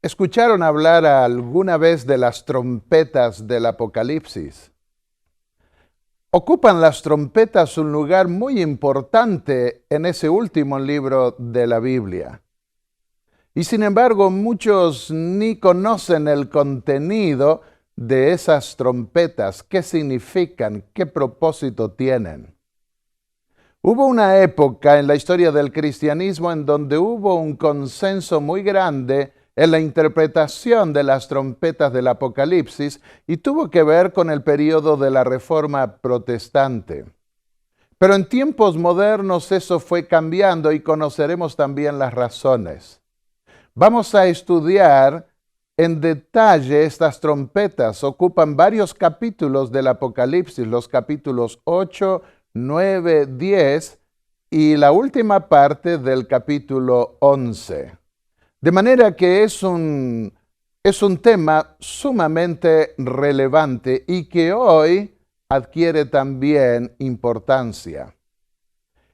¿Escucharon hablar alguna vez de las trompetas del Apocalipsis? Ocupan las trompetas un lugar muy importante en ese último libro de la Biblia. Y sin embargo, muchos ni conocen el contenido de esas trompetas, qué significan, qué propósito tienen. Hubo una época en la historia del cristianismo en donde hubo un consenso muy grande en la interpretación de las trompetas del Apocalipsis y tuvo que ver con el periodo de la Reforma Protestante. Pero en tiempos modernos eso fue cambiando y conoceremos también las razones. Vamos a estudiar en detalle estas trompetas. Ocupan varios capítulos del Apocalipsis, los capítulos 8, 9, 10 y la última parte del capítulo 11. De manera que es un tema sumamente relevante y que hoy adquiere también importancia.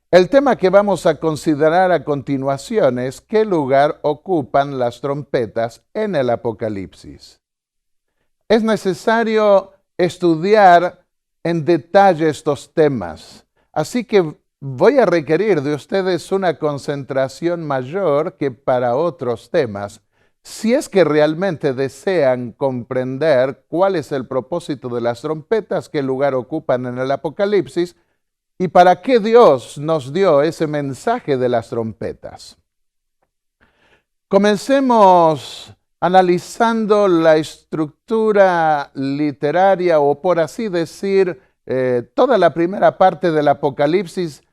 El tema que vamos a considerar a continuación es ¿qué lugar ocupan las trompetas en el Apocalipsis? Es necesario estudiar en detalle estos temas, así que voy a requerir de ustedes una concentración mayor que para otros temas, si es que realmente desean comprender cuál es el propósito de las trompetas, qué lugar ocupan en el Apocalipsis, y para qué Dios nos dio ese mensaje de las trompetas. Comencemos analizando la estructura literaria o por así decir, toda la primera parte del Apocalipsis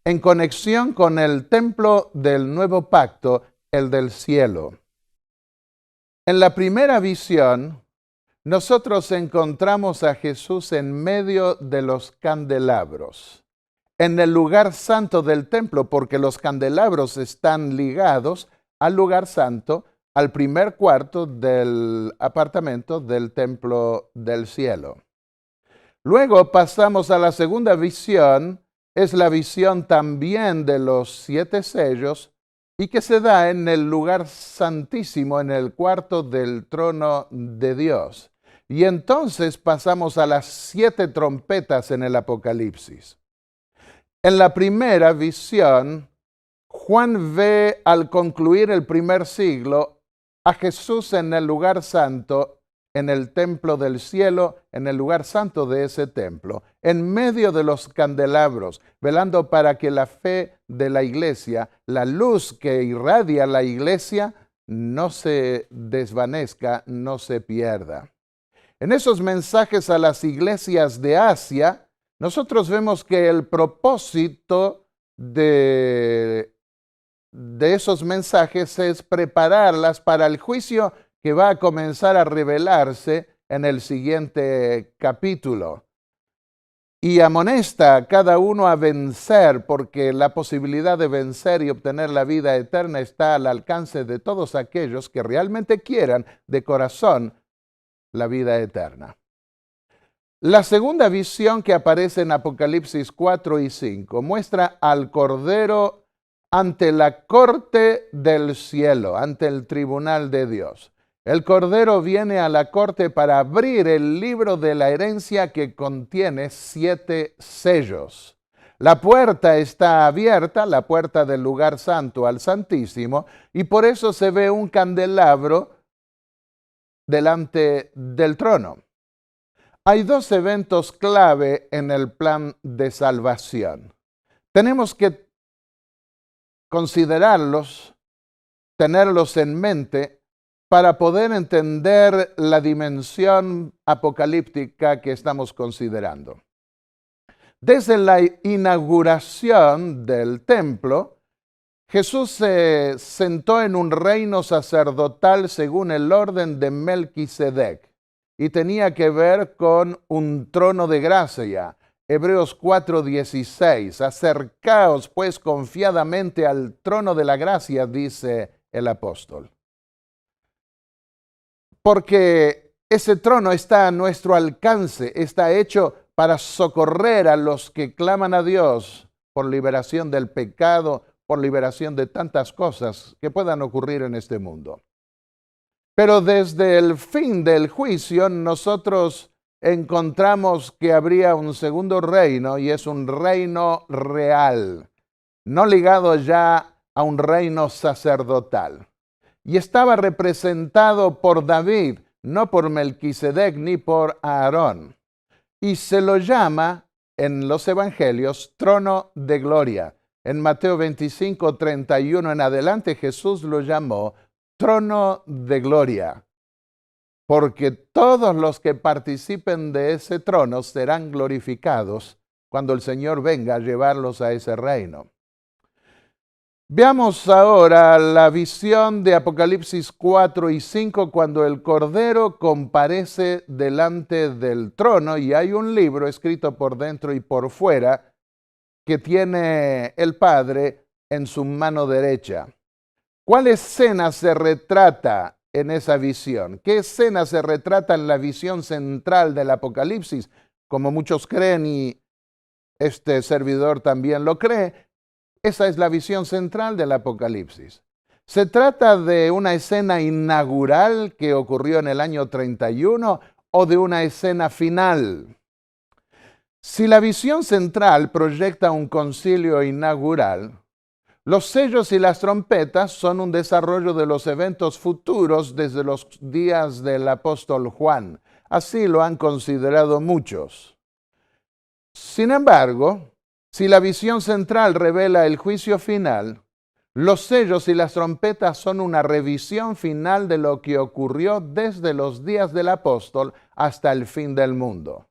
en conexión con el templo del nuevo pacto, el del cielo. En la primera visión, nosotros encontramos a Jesús en medio de los candelabros, en el lugar santo del templo, porque los candelabros están ligados al lugar santo, al primer cuarto del apartamento del templo del cielo. Luego pasamos a la segunda visión, es la visión también de los 7 sellos y que se da en el lugar santísimo, en el cuarto del trono de Dios. Y entonces pasamos a las 7 trompetas en el Apocalipsis. En la primera visión, Juan ve al concluir el primer siglo a Jesús en el lugar santo, en el templo del cielo, en el lugar santo de ese templo, en medio de los candelabros, velando para que la fe de la iglesia, la luz que irradia la iglesia, no se desvanezca, no se pierda. En esos mensajes a las iglesias de Asia, nosotros vemos que el propósito de esos mensajes es prepararlas para el juicio que va a comenzar a revelarse en el siguiente capítulo. Y amonesta a cada uno a vencer, porque la posibilidad de vencer y obtener la vida eterna está al alcance de todos aquellos que realmente quieran de corazón la vida eterna. La segunda visión que aparece en Apocalipsis 4 y 5 muestra al Cordero ante la corte del cielo, ante el tribunal de Dios. El Cordero viene a la corte para abrir el libro de la herencia que contiene 7 sellos. La puerta está abierta, la puerta del lugar santo al Santísimo, y por eso se ve un candelabro delante del trono. Hay 2 eventos clave en el plan de salvación. Tenemos que considerarlos, tenerlos en mente para poder entender la dimensión apocalíptica que estamos considerando. Desde la inauguración del templo, Jesús se sentó en un reino sacerdotal según el orden de Melquisedec. Y tenía que ver con un trono de gracia. Hebreos 4:16. Acercaos pues confiadamente al trono de la gracia, dice el apóstol. Porque ese trono está a nuestro alcance, está hecho para socorrer a los que claman a Dios por liberación del pecado, por liberación de tantas cosas que puedan ocurrir en este mundo. Pero desde el fin del juicio nosotros encontramos que habría un segundo reino y es un reino real, no ligado ya a un reino sacerdotal. Y estaba representado por David, no por Melquisedec ni por Aarón. Y se lo llama en los evangelios trono de gloria. En Mateo 25, 31 en adelante Jesús lo llamó trono de gloria, porque todos los que participen de ese trono serán glorificados cuando el Señor venga a llevarlos a ese reino. Veamos ahora la visión de Apocalipsis 4 y 5 cuando el Cordero comparece delante del trono y hay un libro escrito por dentro y por fuera que tiene el Padre en su mano derecha. ¿Cuál escena se retrata en esa visión? ¿Qué escena se retrata en la visión central del Apocalipsis? Como muchos creen y este servidor también lo cree, esa es la visión central del Apocalipsis. Se trata de una escena inaugural que ocurrió en el año 31 o de una escena final. Si la visión central proyecta un concilio inaugural, los sellos y las trompetas son un desarrollo de los eventos futuros desde los días del apóstol Juan. Así lo han considerado muchos. Sin embargo, si la visión central revela el juicio final, los sellos y las trompetas son una revisión final de lo que ocurrió desde los días del apóstol hasta el fin del mundo.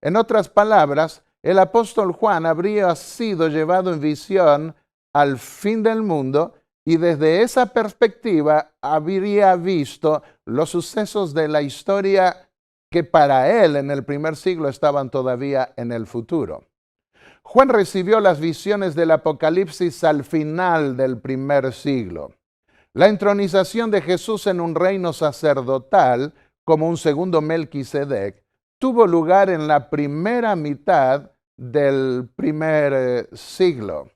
En otras palabras, el apóstol Juan habría sido llevado en visión al fin del mundo y desde esa perspectiva habría visto los sucesos de la historia que para él en el primer siglo estaban todavía en el futuro. Juan recibió las visiones del Apocalipsis al final del primer siglo. La entronización de Jesús en un reino sacerdotal, como un segundo Melquisedec, tuvo lugar en la primera mitad del primer siglo.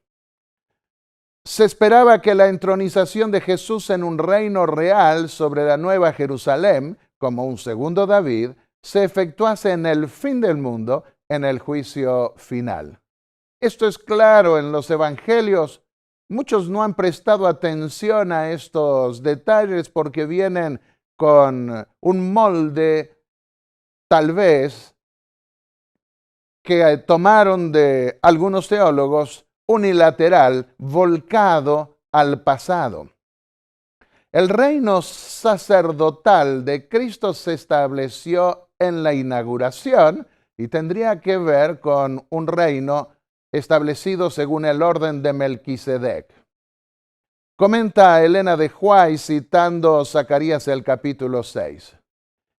Se esperaba que la entronización de Jesús en un reino real sobre la Nueva Jerusalén, como un segundo David, se efectuase en el fin del mundo, en el juicio final. Esto es claro en los evangelios. Muchos no han prestado atención a estos detalles porque vienen con un molde, tal vez, que tomaron de algunos teólogos unilateral, volcado al pasado. El reino sacerdotal de Cristo se estableció en la inauguración y tendría que ver con un reino establecido según el orden de Melquisedec. Comenta Elena de Huay citando Zacarías el capítulo 6.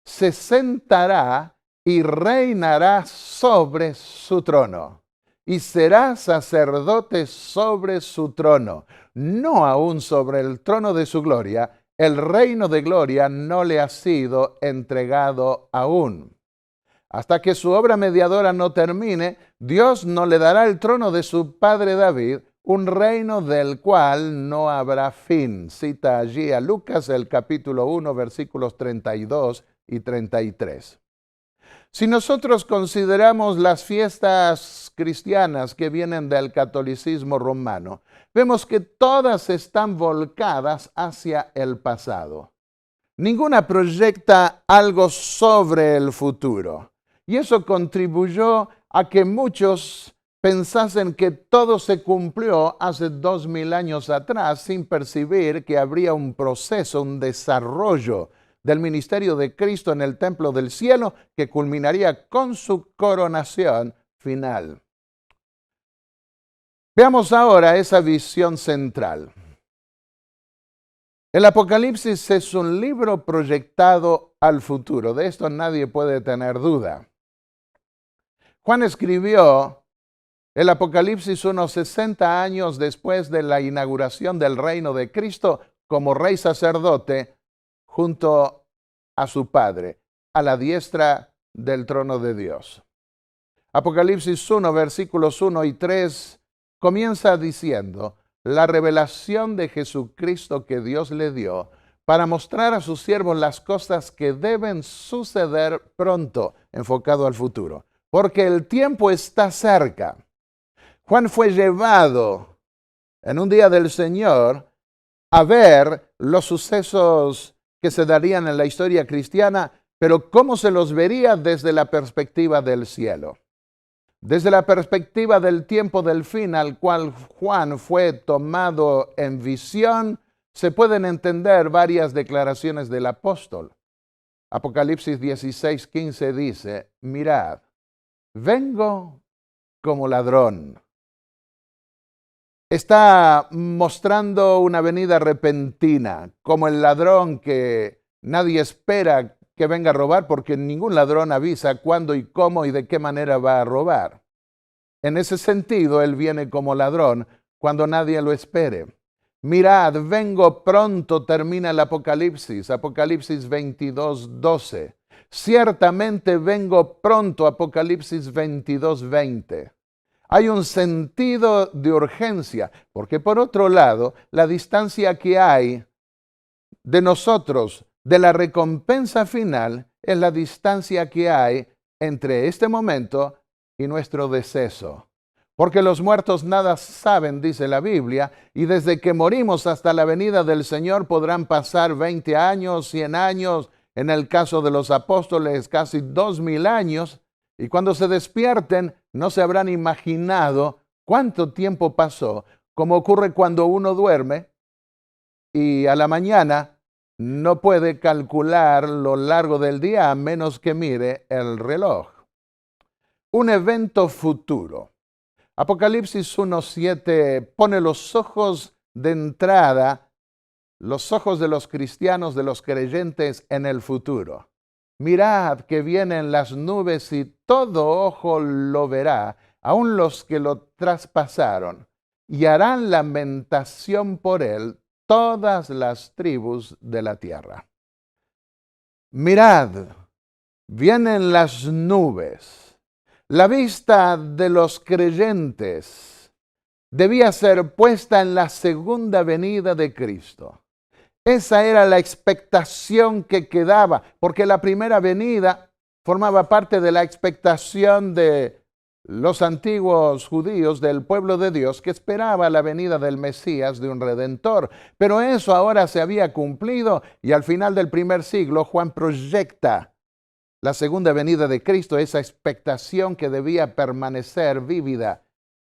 Se sentará y reinará sobre su trono y será sacerdote sobre su trono, no aún sobre el trono de su gloria. El reino de gloria no le ha sido entregado aún. Hasta que su obra mediadora no termine, Dios no le dará el trono de su padre David, un reino del cual no habrá fin. Cita allí a Lucas el capítulo 1, versículos 32 y 33. Si nosotros consideramos las fiestas cristianas que vienen del catolicismo romano, vemos que todas están volcadas hacia el pasado. Ninguna proyecta algo sobre el futuro. Y eso contribuyó a que muchos pensasen que todo se cumplió hace 2000 años atrás sin percibir que habría un proceso, un desarrollo del ministerio de Cristo en el templo del cielo que culminaría con su coronación final. Veamos ahora esa visión central. El Apocalipsis es un libro proyectado al futuro, de esto nadie puede tener duda. Juan escribió el Apocalipsis unos 60 años después de la inauguración del reino de Cristo como rey sacerdote junto a su Padre, a la diestra del trono de Dios. Apocalipsis 1, versículos 1 y 3 comienza diciendo: la revelación de Jesucristo que Dios le dio para mostrar a sus siervos las cosas que deben suceder pronto, enfocado al futuro, porque el tiempo está cerca. Juan fue llevado en un día del Señor a ver los sucesos que se darían en la historia cristiana, pero cómo se los vería desde la perspectiva del cielo. Desde la perspectiva del tiempo del fin al cual Juan fue tomado en visión, se pueden entender varias declaraciones del apóstol. Apocalipsis 16:15 dice, mirad, vengo como ladrón. Está mostrando una venida repentina, como el ladrón que nadie espera que venga a robar, porque ningún ladrón avisa cuándo y cómo y de qué manera va a robar. En ese sentido, él viene como ladrón cuando nadie lo espere. Mirad, vengo pronto, termina el Apocalipsis 22:12. Ciertamente vengo pronto, Apocalipsis 22:20. Hay un sentido de urgencia, porque por otro lado, la distancia que hay de nosotros, de la recompensa final, es la distancia que hay entre este momento y nuestro deceso. Porque los muertos nada saben, dice la Biblia, y desde que morimos hasta la venida del Señor podrán pasar 20 años, 100 años, en el caso de los apóstoles casi 2000 años, y cuando se despierten no se habrán imaginado cuánto tiempo pasó, como ocurre cuando uno duerme y a la mañana no puede calcular lo largo del día a menos que mire el reloj. Un evento futuro. Apocalipsis 1:7 pone los ojos de entrada, los ojos de los cristianos, de los creyentes en el futuro. Mirad que vienen las nubes y todo ojo lo verá, aun los que lo traspasaron, y harán lamentación por él todas las tribus de la tierra. Mirad, vienen las nubes. La vista de los creyentes debía ser puesta en la segunda venida de Cristo. Esa era la expectación que quedaba, porque la primera venida formaba parte de la expectación de los antiguos judíos del pueblo de Dios que esperaba la venida del Mesías, de un Redentor. Pero eso ahora se había cumplido y al final del primer siglo Juan proyecta la segunda venida de Cristo, esa expectación que debía permanecer vívida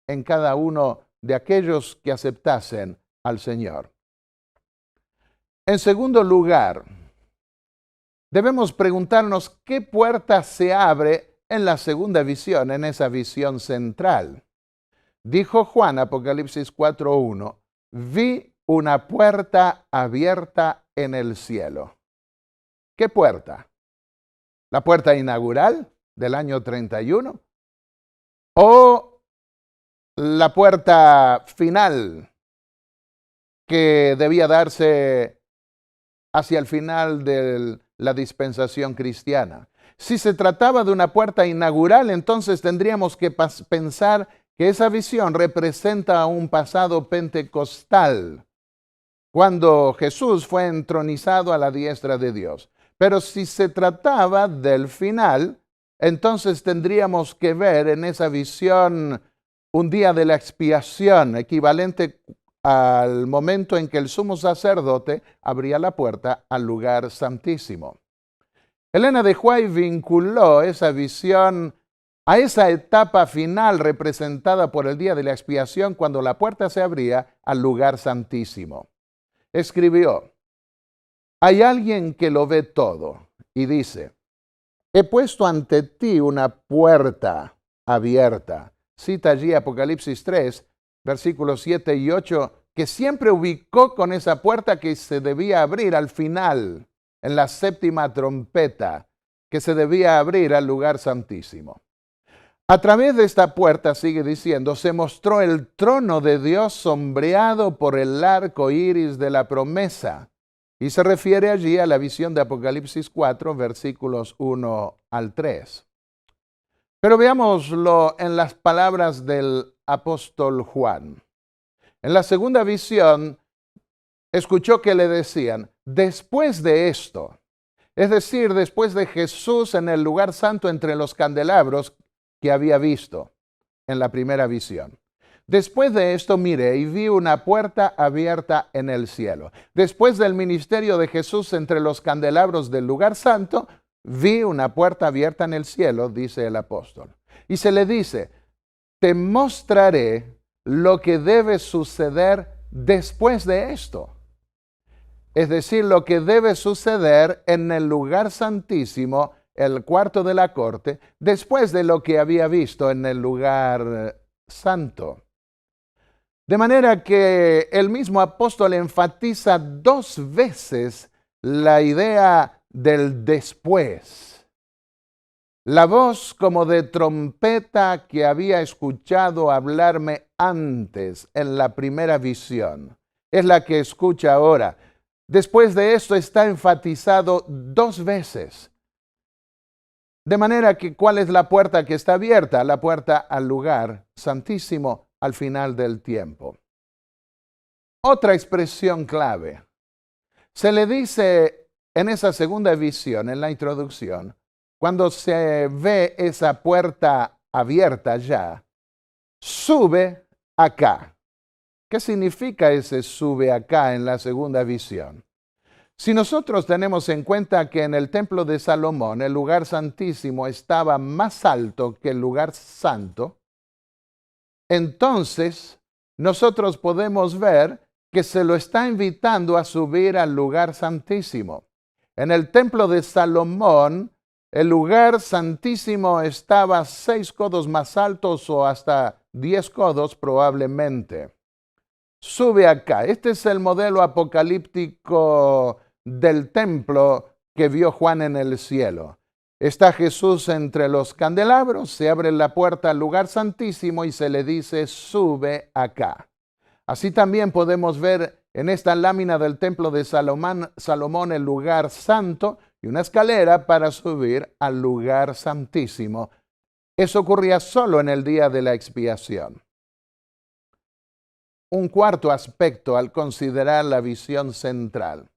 en cada uno de aquellos que aceptasen al Señor. En segundo lugar, debemos preguntarnos qué puerta se abre en la segunda visión, en esa visión central. Dijo Juan, Apocalipsis 4:1, vi una puerta abierta en el cielo. ¿Qué puerta? ¿La puerta inaugural del año 31? ¿O la puerta final que debía darse hacia el final de la dispensación cristiana? Si se trataba de una puerta inaugural, entonces tendríamos que pensar que esa visión representa un pasado pentecostal, cuando Jesús fue entronizado a la diestra de Dios. Pero si se trataba del final, entonces tendríamos que ver en esa visión un día de la expiación, equivalente al momento en que el sumo sacerdote abría la puerta al lugar santísimo. Elena de White vinculó esa visión a esa etapa final representada por el día de la expiación, cuando la puerta se abría al lugar santísimo. Escribió, hay alguien que lo ve todo y dice, he puesto ante ti una puerta abierta. Cita allí Apocalipsis 3, versículos 7 y 8, que siempre ubicó con esa puerta que se debía abrir al final, en la séptima trompeta, que se debía abrir al lugar santísimo. A través de esta puerta, sigue diciendo, se mostró el trono de Dios sombreado por el arco iris de la promesa. Y se refiere allí a la visión de Apocalipsis 4, versículos 1 al 3. Pero veámoslo en las palabras del apóstol Juan. En la segunda visión, escuchó que le decían, después de esto, es decir, después de Jesús en el lugar santo entre los candelabros que había visto en la primera visión. Después de esto miré y vi una puerta abierta en el cielo. Después del ministerio de Jesús entre los candelabros del lugar santo, vi una puerta abierta en el cielo, dice el apóstol. Y se le dice, te mostraré lo que debe suceder después de esto. Es decir, lo que debe suceder en el lugar santísimo, el cuarto de la corte, después de lo que había visto en el lugar santo. De manera que el mismo apóstol enfatiza 2 veces la idea del después. La voz como de trompeta que había escuchado hablarme antes en la primera visión es la que escucha ahora. Después de esto está enfatizado 2 veces. De manera que, ¿cuál es la puerta que está abierta? La puerta al lugar santísimo al final del tiempo. Otra expresión clave. Se le dice en esa segunda visión, en la introducción, cuando se ve esa puerta abierta ya, sube acá. ¿Qué significa ese sube acá en la segunda visión? Si nosotros tenemos en cuenta que en el templo de Salomón el lugar santísimo estaba más alto que el lugar santo, entonces nosotros podemos ver que se lo está invitando a subir al lugar santísimo. En el templo de Salomón, el lugar santísimo estaba 6 codos más altos o hasta 10 codos probablemente. Sube acá. Este es el modelo apocalíptico del templo que vio Juan en el cielo. Está Jesús entre los candelabros, se abre la puerta al lugar santísimo y se le dice, sube acá. Así también podemos ver en esta lámina del templo de Salomón el lugar santo y una escalera para subir al lugar santísimo. Eso ocurría solo en el día de la expiación. Un cuarto aspecto al considerar la visión central.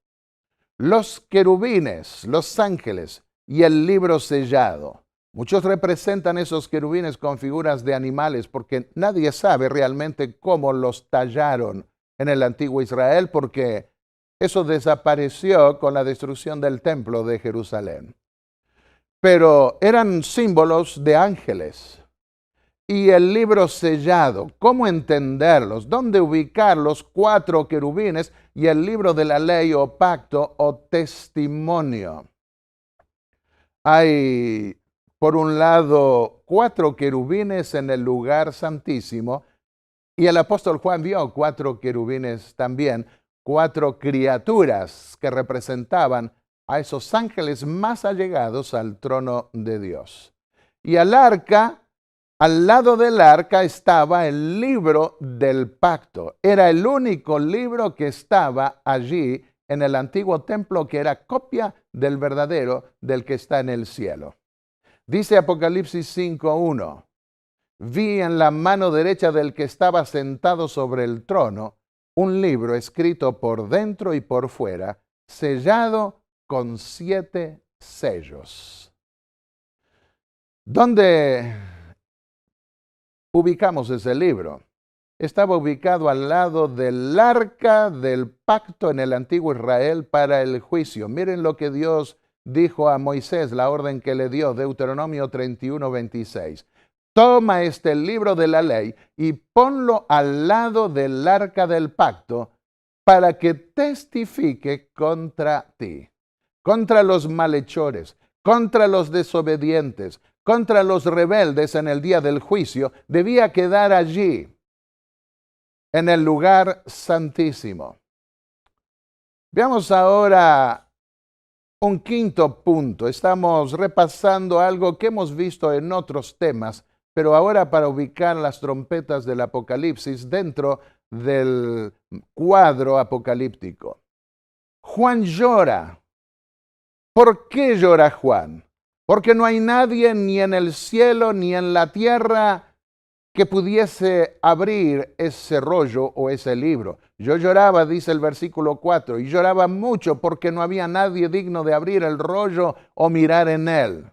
Los querubines, los ángeles y el libro sellado. Muchos representan esos querubines con figuras de animales porque nadie sabe realmente cómo los tallaron en el antiguo Israel porque eso desapareció con la destrucción del templo de Jerusalén. Pero eran símbolos de ángeles. Y el libro sellado, ¿cómo entenderlos? ¿Dónde ubicar los 4 querubines y el libro de la ley o pacto o testimonio? Hay, por un lado, 4 querubines en el lugar santísimo y el apóstol Juan vio 4 querubines también, 4 criaturas que representaban a esos ángeles más allegados al trono de Dios. Y al arca, al lado del arca estaba el libro del pacto. Era el único libro que estaba allí en el antiguo templo que era copia del verdadero, del que está en el cielo. Dice Apocalipsis 5:1, vi en la mano derecha del que estaba sentado sobre el trono un libro escrito por dentro y por fuera, sellado con 7 sellos. ¿Dónde ubicamos ese libro? Estaba ubicado al lado del arca del pacto en el antiguo Israel para el juicio. Miren lo que Dios dijo a Moisés, la orden que le dio, Deuteronomio 31:26. Toma este libro de la ley y ponlo al lado del arca del pacto para que testifique contra ti, contra los malhechores, contra los desobedientes, contra los rebeldes en el día del juicio. Debía quedar allí, en el lugar santísimo. Veamos ahora un quinto punto. Estamos repasando algo que hemos visto en otros temas, pero ahora para ubicar las trompetas del Apocalipsis dentro del cuadro apocalíptico. Juan llora. ¿Por qué llora Juan? Porque no hay nadie ni en el cielo ni en la tierra que pudiese abrir ese rollo o ese libro. Yo lloraba, dice el versículo 4, y lloraba mucho porque no había nadie digno de abrir el rollo o mirar en él.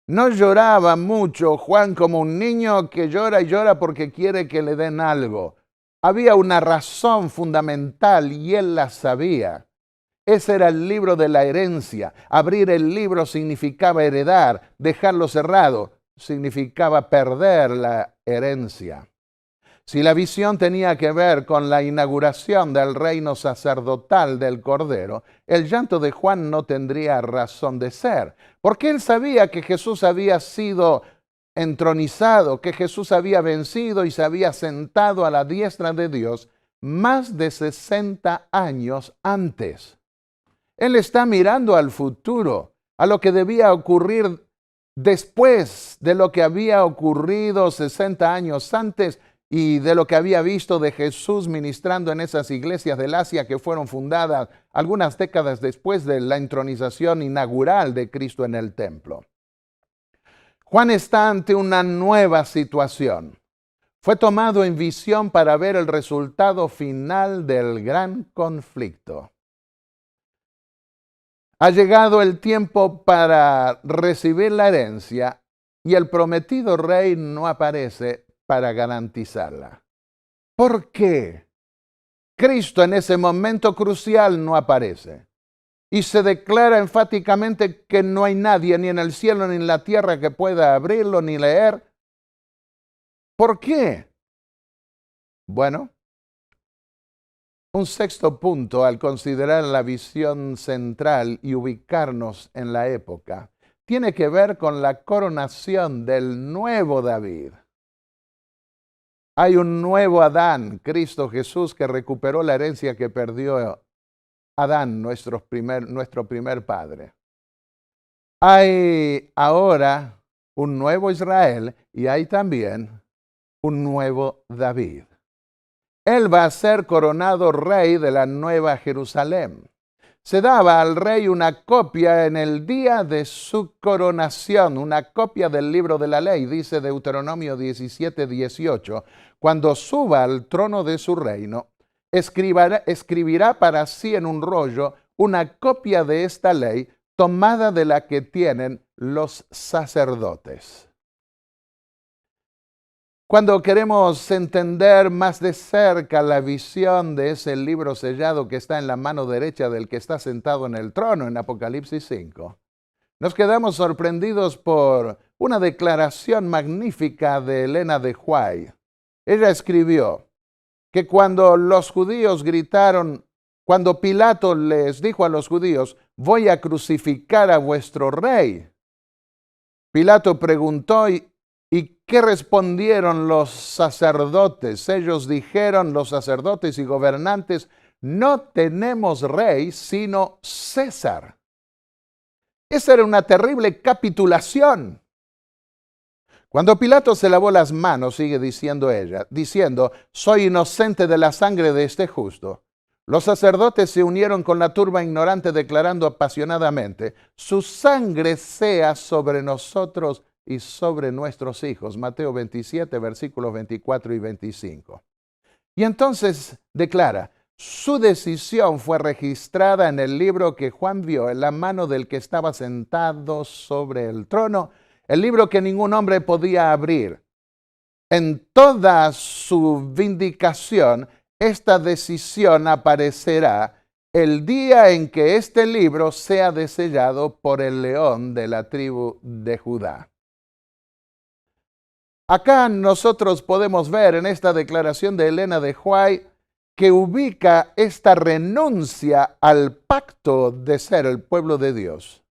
No lloraba mucho Juan como un niño que llora y llora porque quiere que le den algo. Había una razón fundamental y él la sabía. Ese era el libro de la herencia. Abrir el libro significaba heredar, dejarlo cerrado significaba perder la herencia. Si la visión tenía que ver con la inauguración del reino sacerdotal del Cordero, el llanto de Juan no tendría razón de ser, porque él sabía que Jesús había sido entronizado, que Jesús había vencido y se había sentado a la diestra de Dios más de 60 años antes. Él está mirando al futuro, a lo que debía ocurrir después de lo que había ocurrido 60 años antes y de lo que había visto de Jesús ministrando en esas iglesias del Asia que fueron fundadas algunas décadas después de la entronización inaugural de Cristo en el templo. Juan está ante una nueva situación. Fue tomado en visión para ver el resultado final del gran conflicto. Ha llegado el tiempo para recibir la herencia y el prometido rey no aparece para garantizarla. ¿Por qué? Cristo en ese momento crucial no aparece. Y se declara enfáticamente que no hay nadie ni en el cielo ni en la tierra que pueda abrirlo ni leer. ¿Por qué? Bueno, un sexto punto al considerar la visión central y ubicarnos en la época tiene que ver con la coronación del nuevo David. Hay un nuevo Adán, Cristo Jesús, que recuperó la herencia que perdió Adán, nuestro primer padre. Hay ahora un nuevo Israel y hay también un nuevo David. Él va a ser coronado rey de la Nueva Jerusalén. Se daba al rey una copia en el día de su coronación, una copia del libro de la ley, dice Deuteronomio 17:18. Cuando suba al trono de su reino, escribirá para sí en un rollo una copia de esta ley tomada de la que tienen los sacerdotes. Cuando queremos entender más de cerca la visión de ese libro sellado que está en la mano derecha del que está sentado en el trono en Apocalipsis 5, nos quedamos sorprendidos por una declaración magnífica de Elena de White. Ella escribió que cuando los judíos gritaron, cuando Pilato les dijo a los judíos, voy a crucificar a vuestro rey, Pilato preguntó, ¿y qué respondieron los sacerdotes? Ellos dijeron, los sacerdotes y gobernantes, no tenemos rey sino César. Esa era una terrible capitulación. Cuando Pilato se lavó las manos, sigue diciendo ella, diciendo, soy inocente de la sangre de este justo. Los sacerdotes se unieron con la turba ignorante declarando apasionadamente, su sangre sea sobre nosotros y sobre nuestros hijos. Mateo 27, versículos 24 y 25. Y entonces declara, su decisión fue registrada en el libro que Juan vio en la mano del que estaba sentado sobre el trono, el libro que ningún hombre podía abrir. En toda su vindicación, esta decisión aparecerá el día en que este libro sea desellado por el león de la tribu de Judá. Acá nosotros podemos ver en esta declaración de Elena de White que ubica esta renuncia al pacto de ser el pueblo de Dios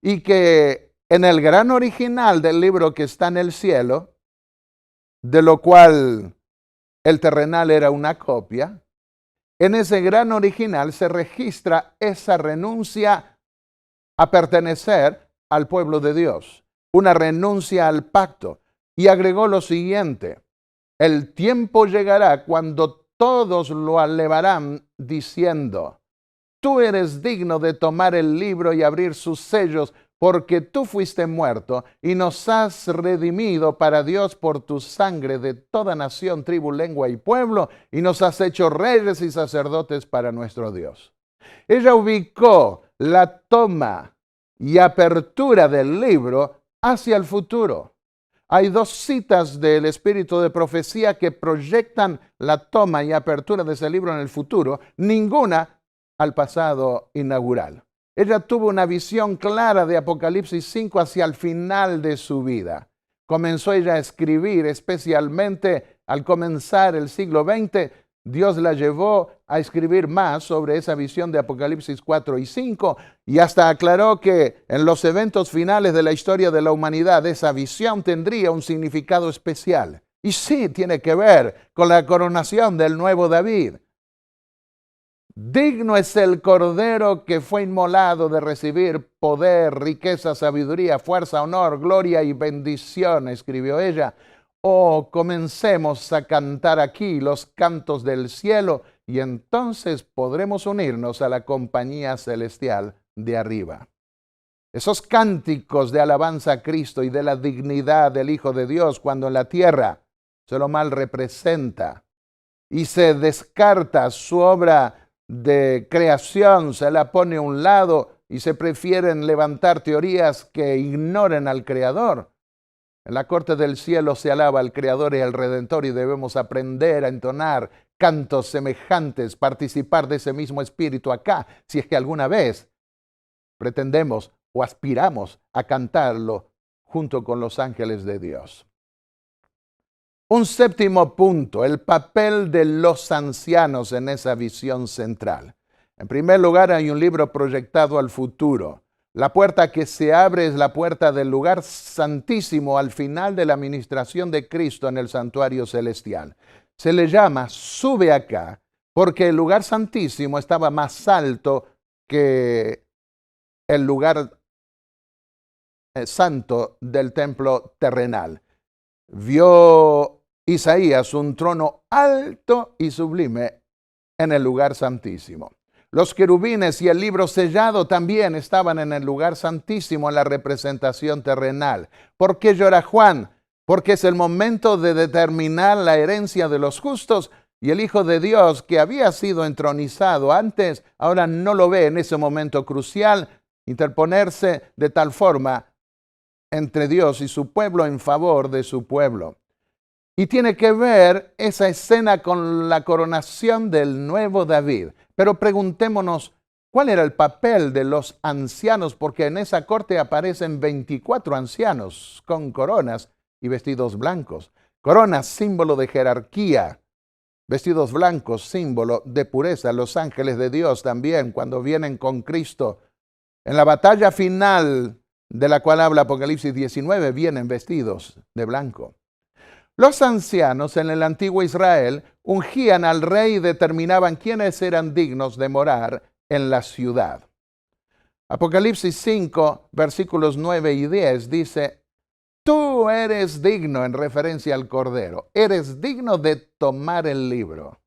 y que en el gran original del libro que está en el cielo, de lo cual el terrenal era una copia, en ese gran original se registra esa renuncia a pertenecer al pueblo de Dios, una renuncia al pacto. Y agregó lo siguiente, el tiempo llegará cuando todos lo alabarán diciendo, tú eres digno de tomar el libro y abrir sus sellos, porque tú fuiste muerto y nos has redimido para Dios por tu sangre de toda nación, tribu, lengua y pueblo, y nos has hecho reyes y sacerdotes para nuestro Dios. Ella ubicó la toma y apertura del libro hacia el futuro. Hay dos citas del espíritu de profecía que proyectan la toma y apertura de ese libro en el futuro, ninguna al pasado inaugural. Ella tuvo una visión clara de Apocalipsis 5 hacia el final de su vida. Comenzó ella a escribir, especialmente al comenzar el siglo XX. Dios la llevó a escribir más sobre esa visión de Apocalipsis 4 y 5 y hasta aclaró que en los eventos finales de la historia de la humanidad esa visión tendría un significado especial. Y sí, tiene que ver con la coronación del nuevo David. Digno es el Cordero que fue inmolado de recibir poder, riqueza, sabiduría, fuerza, honor, gloria y bendición, escribió ella. Oh, comencemos a cantar aquí los cantos del cielo y entonces podremos unirnos a la compañía celestial de arriba. Esos cánticos de alabanza a Cristo y de la dignidad del Hijo de Dios cuando en la tierra se lo mal representa y se descarta su obra de creación, se la pone a un lado y se prefieren levantar teorías que ignoren al Creador. En la corte del cielo se alaba al Creador y al Redentor y debemos aprender a entonar cantos semejantes, participar de ese mismo espíritu acá, si es que alguna vez pretendemos o aspiramos a cantarlo junto con los ángeles de Dios. Un séptimo punto, el papel de los ancianos en esa visión central. En primer lugar, hay un libro proyectado al futuro. La puerta que se abre es la puerta del lugar santísimo al final de la ministración de Cristo en el santuario celestial. Se le llama sube acá porque el lugar santísimo estaba más alto que el lugar santo del templo terrenal. Vio Isaías un trono alto y sublime en el lugar santísimo. Los querubines y el libro sellado también estaban en el lugar santísimo en la representación terrenal. ¿Por qué llora Juan? Porque es el momento de determinar la herencia de los justos y el Hijo de Dios que había sido entronizado antes, ahora no lo ve en ese momento crucial, interponerse de tal forma entre Dios y su pueblo en favor de su pueblo. Y tiene que ver esa escena con la coronación del nuevo David. Pero preguntémonos, ¿cuál era el papel de los ancianos? Porque en esa corte aparecen 24 ancianos con coronas y vestidos blancos. Coronas, símbolo de jerarquía. Vestidos blancos, símbolo de pureza. Los ángeles de Dios también, cuando vienen con Cristo. En la batalla final de la cual habla Apocalipsis 19, vienen vestidos de blanco. Los ancianos en el antiguo Israel ungían al rey y determinaban quiénes eran dignos de morar en la ciudad. Apocalipsis 5, versículos 9 y 10 dice, tú eres digno, en referencia al Cordero, eres digno de tomar el libro.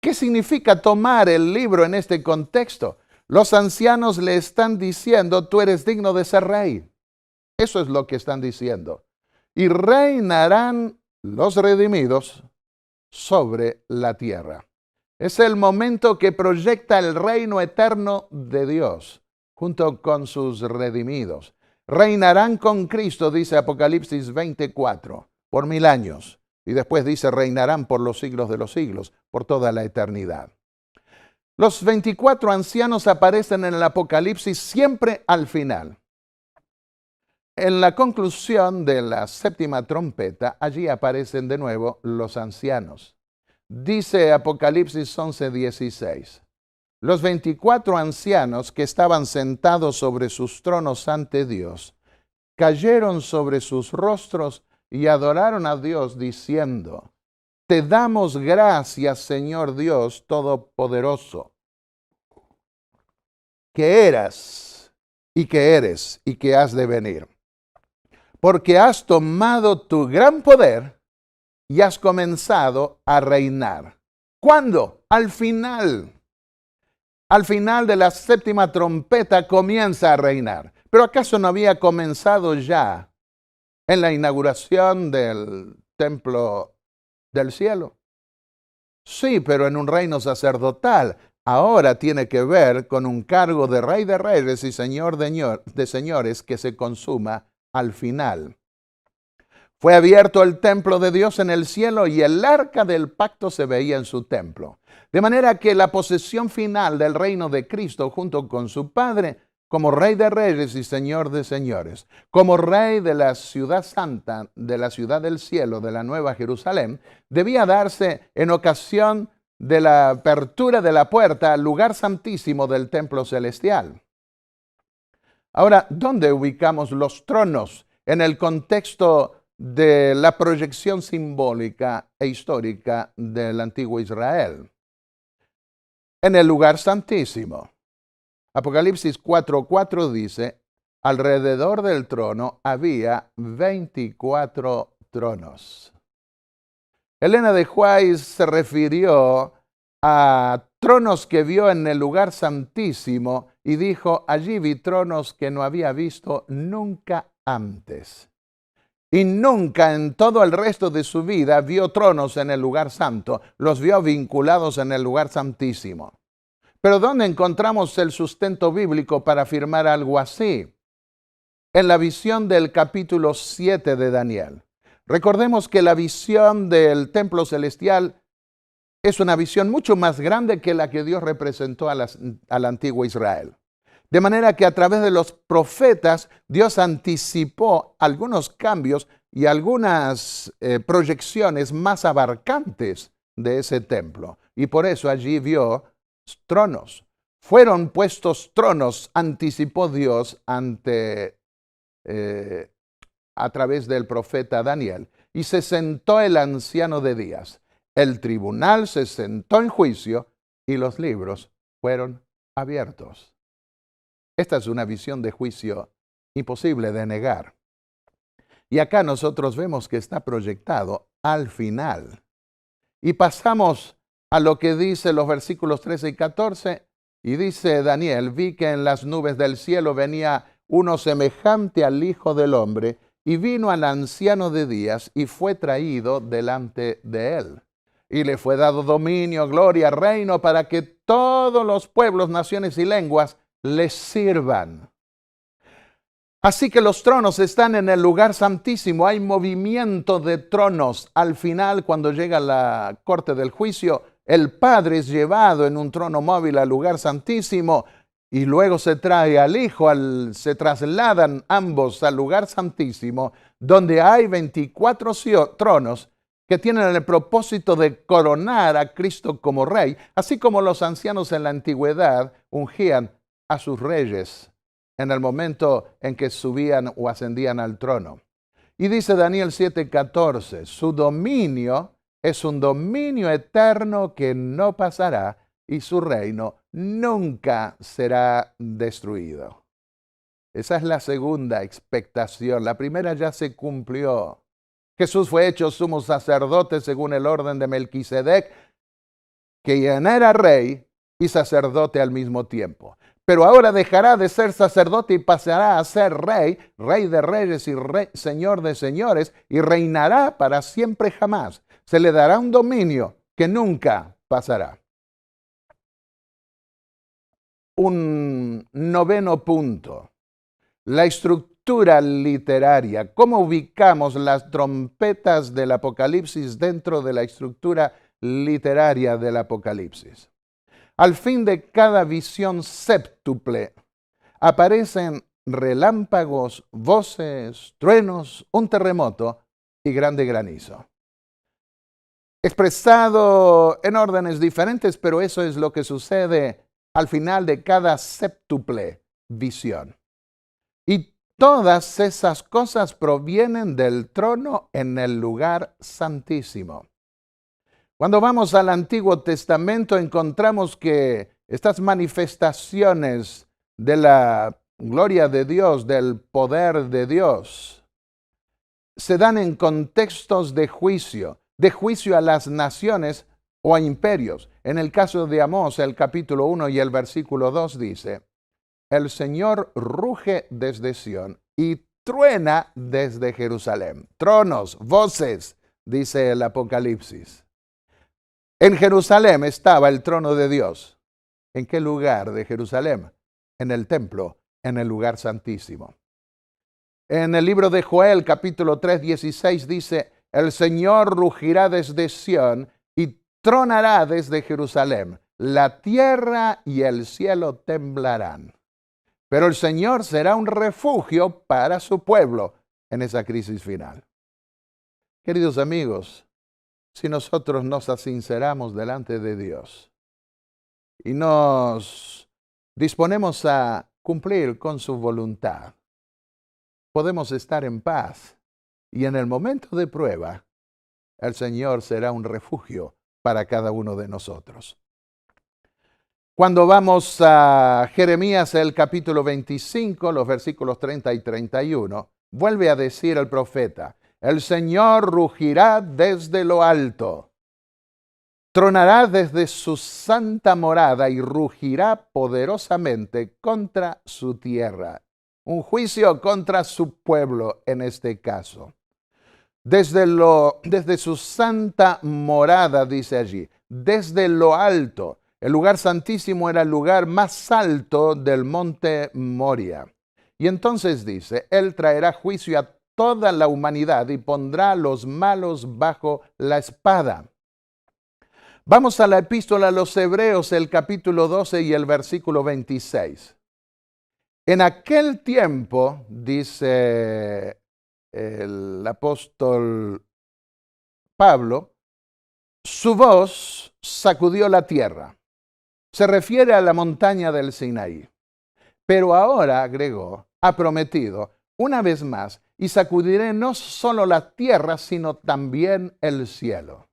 ¿Qué significa tomar el libro en este contexto? Los ancianos le están diciendo, tú eres digno de ser rey. Eso es lo que están diciendo. Y reinarán los redimidos sobre la tierra. Es el momento que proyecta el reino eterno de Dios junto con sus redimidos. Reinarán con Cristo, dice Apocalipsis 24, por 1000 años. Y después dice, reinarán por los siglos de los siglos, por toda la eternidad. Los 24 ancianos aparecen en el Apocalipsis siempre al final. En la conclusión de la séptima trompeta, allí aparecen de nuevo los ancianos. Dice Apocalipsis 11:16. Los 24 ancianos que estaban sentados sobre sus tronos ante Dios, cayeron sobre sus rostros y adoraron a Dios diciendo, te damos gracias, Señor Dios Todopoderoso, que eras y que eres y que has de venir. Porque has tomado tu gran poder y has comenzado a reinar. ¿Cuándo? Al final. Al final de la séptima trompeta comienza a reinar. Pero ¿acaso no había comenzado ya en la inauguración del templo del cielo? Sí, pero en un reino sacerdotal. Ahora tiene que ver con un cargo de rey de reyes y señor de señores que se consuma al final. Fue abierto el templo de Dios en el cielo y el arca del pacto se veía en su templo. De manera que la posesión final del reino de Cristo junto con su Padre, como Rey de Reyes y Señor de Señores, como Rey de la ciudad santa, de la ciudad del cielo, de la Nueva Jerusalén, debía darse en ocasión de la apertura de la puerta al lugar santísimo del templo celestial. Ahora, ¿dónde ubicamos los tronos en el contexto de la proyección simbólica e histórica del antiguo Israel? En el lugar santísimo. Apocalipsis 4:4 dice, alrededor del trono había 24 tronos. Elena de White se refirió a tronos que vio en el lugar santísimo y dijo, allí vi tronos que no había visto nunca antes. Y nunca en todo el resto de su vida vio tronos en el lugar santo, los vio vinculados en el lugar santísimo. Pero ¿dónde encontramos el sustento bíblico para afirmar algo así? En la visión del capítulo 7 de Daniel. Recordemos que la visión del templo celestial es una visión mucho más grande que la que Dios representó al antiguo Israel. De manera que a través de los profetas, Dios anticipó algunos cambios y algunas proyecciones más abarcantes de ese templo. Y por eso allí vio tronos. Fueron puestos tronos, anticipó Dios a través del profeta Daniel. Y se sentó el anciano de días. El tribunal se sentó en juicio y los libros fueron abiertos. Esta es una visión de juicio imposible de negar. Y acá nosotros vemos que está proyectado al final. Y pasamos a lo que dice los versículos 13 y 14. Y dice Daniel, vi que en las nubes del cielo venía uno semejante al Hijo del Hombre, y vino al anciano de días y fue traído delante de él. Y le fue dado dominio, gloria, reino, para que todos los pueblos, naciones y lenguas les sirvan. Así que los tronos están en el lugar santísimo. Hay movimiento de tronos. Al final, cuando llega la corte del juicio, el Padre es llevado en un trono móvil al lugar santísimo y luego se trae al Hijo, se trasladan ambos al lugar santísimo, donde hay 24 tronos que tienen el propósito de coronar a Cristo como Rey, así como los ancianos en la antigüedad ungían a sus reyes en el momento en que subían o ascendían al trono. Y dice Daniel 7:14, su dominio es un dominio eterno que no pasará y su reino nunca será destruido. Esa es la segunda expectación. La primera ya se cumplió. Jesús fue hecho sumo sacerdote según el orden de Melquisedec, quien era rey y sacerdote al mismo tiempo. Pero ahora dejará de ser sacerdote y pasará a ser rey, rey de reyes y señor de señores, y reinará para siempre jamás. Se le dará un dominio que nunca pasará. Un noveno punto. La estructura literaria. ¿Cómo ubicamos las trompetas del Apocalipsis dentro de la estructura literaria del Apocalipsis? Al fin de cada visión séptuple aparecen relámpagos, voces, truenos, un terremoto y grande granizo. Expresado en órdenes diferentes, pero eso es lo que sucede al final de cada séptuple visión. Y todas esas cosas provienen del trono en el lugar santísimo. Cuando vamos al Antiguo Testamento encontramos que estas manifestaciones de la gloria de Dios, del poder de Dios, se dan en contextos de juicio a las naciones o a imperios. En el caso de Amós, el capítulo 1 y el versículo 2 dice, el Señor ruge desde Sión y truena desde Jerusalén. Tronos, voces, dice el Apocalipsis. En Jerusalén estaba el trono de Dios. ¿En qué lugar de Jerusalén? En el templo, en el lugar santísimo. En el libro de Joel, capítulo 3, 16, dice, el Señor rugirá desde Sión y tronará desde Jerusalén. La tierra y el cielo temblarán. Pero el Señor será un refugio para su pueblo en esa crisis final. Queridos amigos, si nosotros nos sinceramos delante de Dios y nos disponemos a cumplir con su voluntad, podemos estar en paz y en el momento de prueba, el Señor será un refugio para cada uno de nosotros. Cuando vamos a Jeremías, el capítulo 25, los versículos 30 y 31, vuelve a decir el profeta, el Señor rugirá desde lo alto, tronará desde su santa morada y rugirá poderosamente contra su tierra. Un juicio contra su pueblo en este caso. Desde su santa morada, dice allí, desde lo alto. El lugar santísimo era el lugar más alto del monte Moria. Y entonces dice, Él traerá juicio a toda la humanidad y pondrá a los malos bajo la espada. Vamos a la epístola a los Hebreos, el capítulo 12 y el versículo 26. En aquel tiempo, dice el apóstol Pablo, su voz sacudió la tierra. Se refiere a la montaña del Sinaí. Pero ahora, agregó, ha prometido, una vez más, y sacudiré no solo la tierra, sino también el cielo.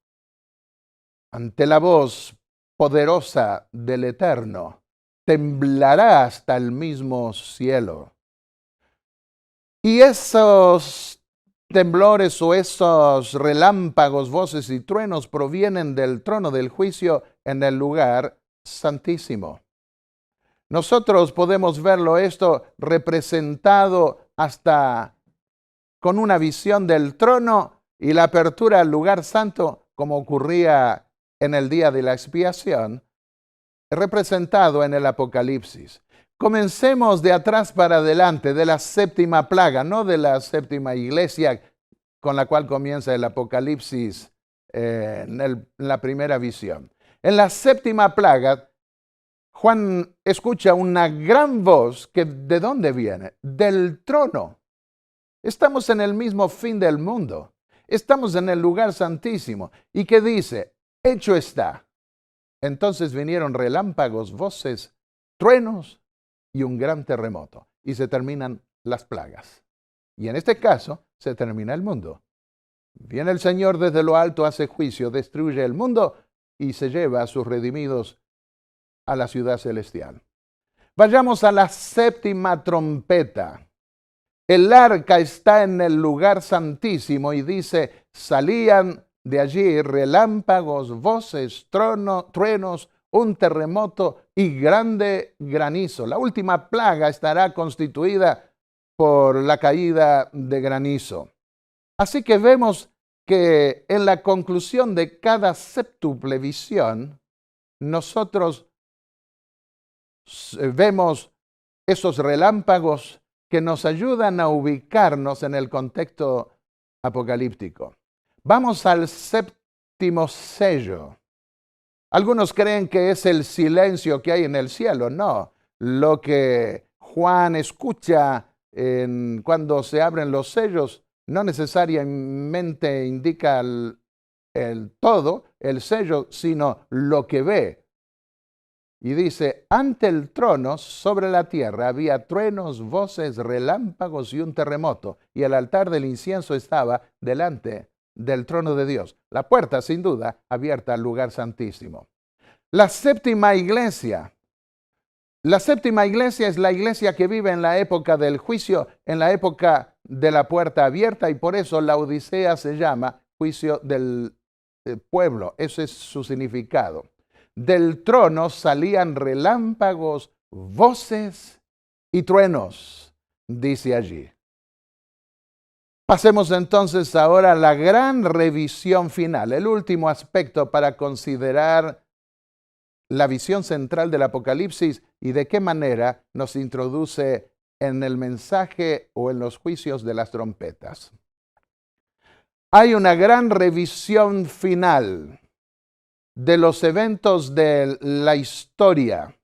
Ante la voz poderosa del Eterno, temblará hasta el mismo cielo. Y esos temblores o esos relámpagos, voces y truenos provienen del trono del juicio en el lugar santísimo. Nosotros podemos verlo esto representado hasta con una visión del trono y la apertura al lugar santo, como ocurría en el día de la expiación, representado en el Apocalipsis. Comencemos de atrás para adelante, de la séptima plaga, no de la séptima iglesia con la cual comienza el Apocalipsis en la primera visión. En la séptima plaga, Juan escucha una gran voz que ¿de dónde viene? Del trono. Estamos en el mismo fin del mundo. Estamos en el lugar santísimo. ¿Y qué dice? Hecho está. Entonces vinieron relámpagos, voces, truenos y un gran terremoto. Y se terminan las plagas. Y en este caso, se termina el mundo. Viene el Señor desde lo alto, hace juicio, destruye el mundo y se lleva a sus redimidos a la ciudad celestial. Vayamos a la séptima trompeta. El arca está en el lugar santísimo y dice, salían de allí relámpagos, voces, truenos, un terremoto y grande granizo. La última plaga estará constituida por la caída de granizo. Así que vemos que en la conclusión de cada séptuple visión, nosotros vemos esos relámpagos que nos ayudan a ubicarnos en el contexto apocalíptico. Vamos al séptimo sello. Algunos creen que es el silencio que hay en el cielo. No, lo que Juan escucha cuando se abren los sellos no necesariamente indica el todo, el sello, sino lo que ve. Y dice, ante el trono, sobre la tierra, había truenos, voces, relámpagos y un terremoto. Y el altar del incienso estaba delante del trono de Dios. La puerta, sin duda, abierta al lugar santísimo. La séptima iglesia. La séptima iglesia es la iglesia que vive en la época del juicio, en la época de la puerta abierta, y por eso la Odisea se llama juicio del pueblo. Ese es su significado. Del trono salían relámpagos, voces y truenos, dice allí. Pasemos entonces ahora a la gran revisión final, el último aspecto para considerar la visión central del Apocalipsis y de qué manera nos introduce en el mensaje o en los juicios de las trompetas. Hay una gran revisión final de los eventos de la historia.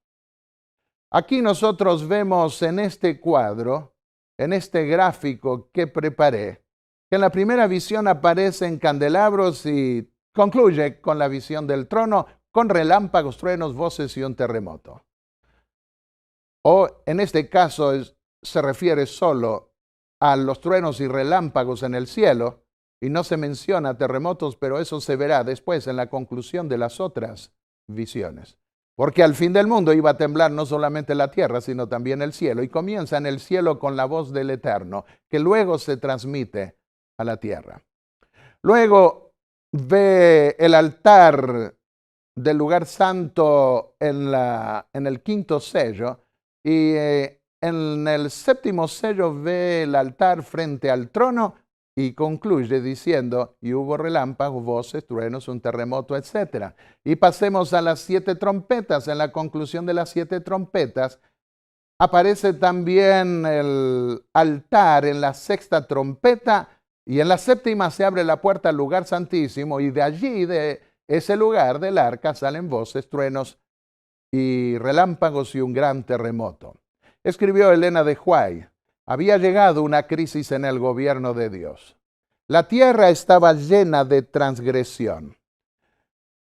Aquí nosotros vemos en este cuadro, en este gráfico que preparé, que en la primera visión aparecen candelabros y concluye con la visión del trono, con relámpagos, truenos, voces y un terremoto. O en este caso se refiere solo a los truenos y relámpagos en el cielo y no se menciona terremotos, pero eso se verá después en la conclusión de las otras visiones. Porque al fin del mundo iba a temblar no solamente la tierra, sino también el cielo. Y comienza en el cielo con la voz del Eterno, que luego se transmite a la tierra. Luego ve el altar del lugar santo en el quinto sello y en el séptimo sello ve el altar frente al trono y concluye diciendo, y hubo relámpagos, voces, truenos, un terremoto, etc. Y pasemos a las 7 trompetas. En la conclusión de las 7 trompetas aparece también el altar en la sexta trompeta y en la séptima se abre la puerta al lugar santísimo y de allí, de ese lugar del arca, salen voces, truenos y relámpagos y un gran terremoto. Escribió Elena de White, había llegado una crisis en el gobierno de Dios. La tierra estaba llena de transgresión.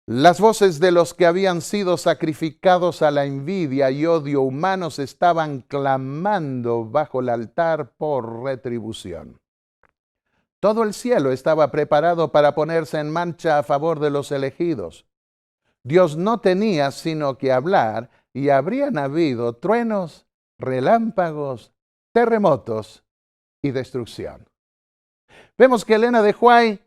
Las voces de los que habían sido sacrificados a la envidia y odio humanos estaban clamando bajo el altar por retribución. Todo el cielo estaba preparado para ponerse en marcha a favor de los elegidos. Dios no tenía sino que hablar y habrían habido truenos, relámpagos, terremotos y destrucción. Vemos que Elena de White,